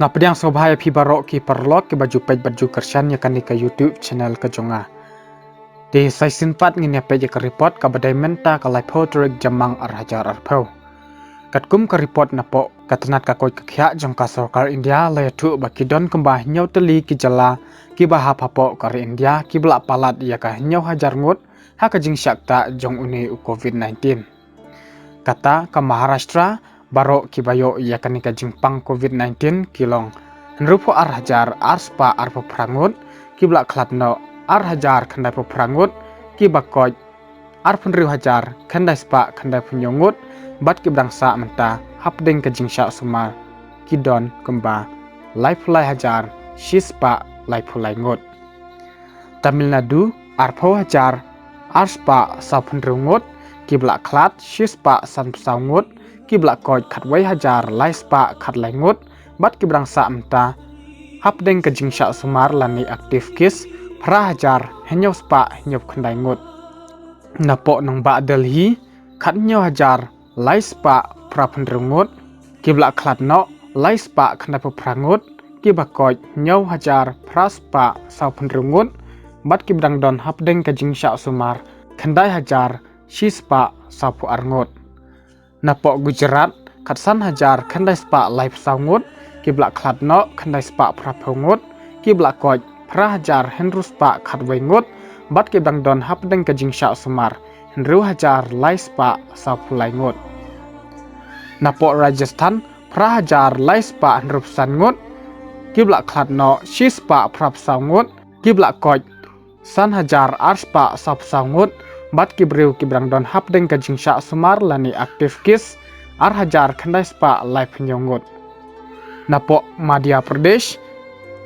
Ngapediang sobhaya pi barok ki perlok ki baju kersan ya kan ke YouTube channel ke jonga. Di season 4 ngin ya page ke report ka badai menta ka lai potrik jamang arhajar arpau. Katkum ke report napo katanat ka koi kekya jong ka sarkar India le tu bakidon kembah nyau teli ki jala ki baha papo kar India ki belak palat ya ka nyau hajar ngut ha ka jing syakta jong uni COVID-19. Kata ke Maharashtra baro ki bayo ya kan ka jingpang COVID-19 kilong nrupo arhajar arspa arpo prangut ki belak klatno arhajar khandai po prangut ki bakoj arpun riu hajar khandai spa khandai punyongut bat ki brangsa menta hapdeng ke jingsha sumar kidon kemba lai hajar shispa lai ngut. Tamil Nadu arpo hajar arspa sapun riungut ki belak klat shispa san pesaungut ki belak koj khatwai hajar lai spa khat lai ngut bat ki brangsa menta hapdeng ke jingsha sumar lani aktif kis pra hajar henyo spa henyo khandai ngut. Napo nang ba Delhi khat nyo hajar lai spa pra penderungut ki belak klatno lai spa khandai prangut ki bakoj nyo hajar pra spa sau penderungut bat ki brangdon hapdeng ke jingsha sumar khandai hajar shi spa sau pu arngut. Napo Gujarat khatsan hajar khandai spa lai pesaungut ki belak klatno khandai spa pra pungut ki belak koj pra hajar henru spa khatwai ngut bat ki brangdon hapdeng ke jingsha sumar henru hajar lai spa sau pu lai ngut. Napo Rajasthan pra hajar lai spa henru pesan ngut ki belak klatno shi spa pra pesaungut ki belak koj san hajar arspa sau pesaungut bat ki briu ki brangdon hapdeng ke jingsha sumar lani aktif kis ar hajar khandai spa lai penyongut. Napo Madhya Pradesh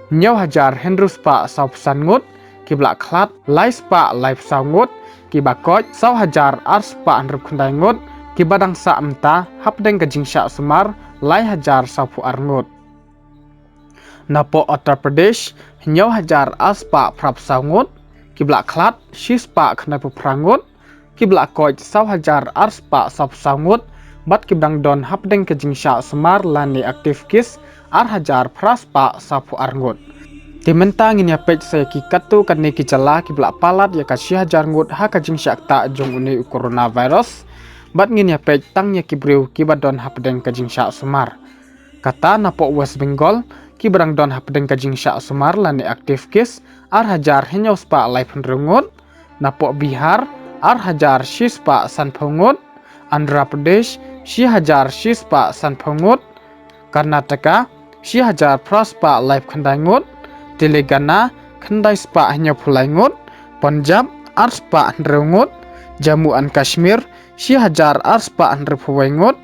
nyau hajar henru spa sau pesan ngut ki belak klat lai spa lai pesaungut ki bakoj sau hajar ar spa henru khandai ngut ki badang sa mta hapdeng ke jingsha sumar lai hajar sau pu arngut. Napo Uttar Pradesh nyau hajar ar spa pra pesaungut ki belak klat shi spa khandai pu prangut ki belak koj sau hajar ar spa sau pesaungut bat ki brangdon hapdeng ke jingsha sumar lani aktif kis ar hajar pra spa sau pu arngut. Di mentang ini apej saya ki katu kan ki jala ki belak palat ya ka shi hajar ngut ha ka jingsha ta jong uni coronavirus bat ngini apej tangnya ki briu ki badon hapdeng ke jingsha sumar. Kata napo West Bengal ki brangdon hapdeng ke jingsha sumar lani aktif kis ar hajar henyo spa lai penderungut. Napo Bihar ar hajar shi spa san pungut. Andhra Pradesh shi hajar shi spa san pungut. Karnataka shi hajar praspa lai khandai ngut. Telangana khandai spa henyo pulai ngut. Punjab ar spa ngut. Jammu and Kashmir shi hajar ar spa puwai ngut.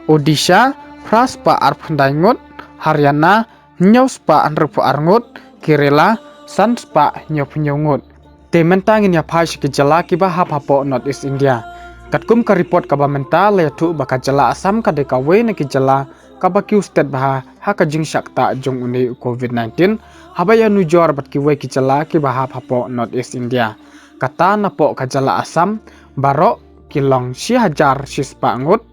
Odisha praspa ar khandai ngut. Haryana henyo spa pu arngut. Kerala san spa henyo punyongut. Te mentangin ya pai ki jala ki bahap hapo North East India. Katkum ka report ka ba mental ya tu baka jala asam ka de ka we na ki jala ka ba ki state bah ha ka jing syakta jong uni COVID-19 habaya nujor bat ki we ki jala ki bahap hapo North East India. Kata napo ka jala asam baro kilong shi hajar shi spa ngut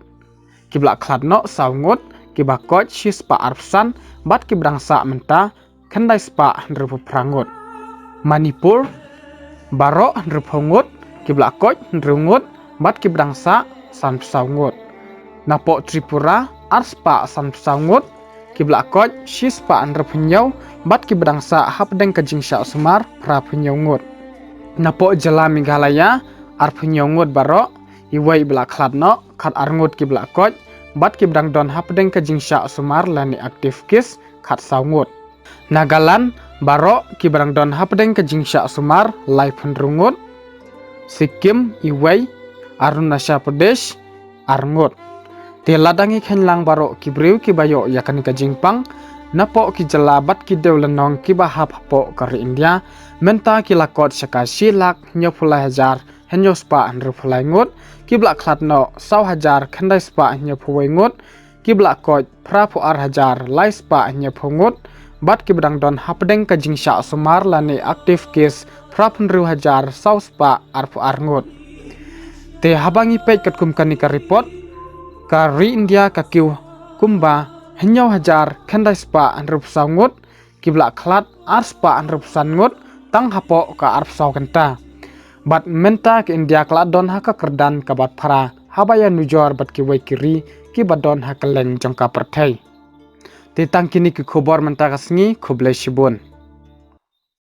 ki blak kladno saw ngut ki bakoj shi spa arpsan bat ki brangsa menta khandai spa nrupu prangut. Manipur baro nrupungut ki blakoj nrungut bat ki brangsa san pesaungut. Napo Tripura arspa san pesaungut ki blakoj shi spa nrupunyau bat ki brangsa hapdeng ke jingsha sumar pra punyongut. Napo jala Meghalaya arpunyongut baro iwai blak kladno khat arngut ki blakoj bat ki brangdon hapdeng ke jingsha sumar lani aktif kis khat saungut. Nagaland baro ki brangdon hapdeng ke jingsha sumar lai penderungut. Sikkim iwai Arunachal Pradesh arngut. Te ladangi khenlang baro ki briu ki bayo yakani ka jingpang napo ki jala bat ki deulenong ki bahap hapo kar India menta ki lakot saka silak nyo pulai hajar henyo spa henru pulai ngut ki blak klatno saw hajar khandai spa henyo puwai ngut ki blak koj pra pu ar hajar lai spa henyo pungut bat ki brangdon hapdeng ka jingsha sumar lani aktif kis pra penru hajar saw spa ar pu ar ngut. Te habangi pej kat kum kani ka report ka ri India ka kiu kumba Henyau hajar kendai spa anrup saungut kibla klat ar spa anrup sangut tang hapo ka arp sau kenta. Bat menta ke India klat don haka kerdan ka bat para habaya nujor bat ki wai kiri ki badon haka leng jongka perthai. Titang kini ki khobor menta kasngi khoblai shibun.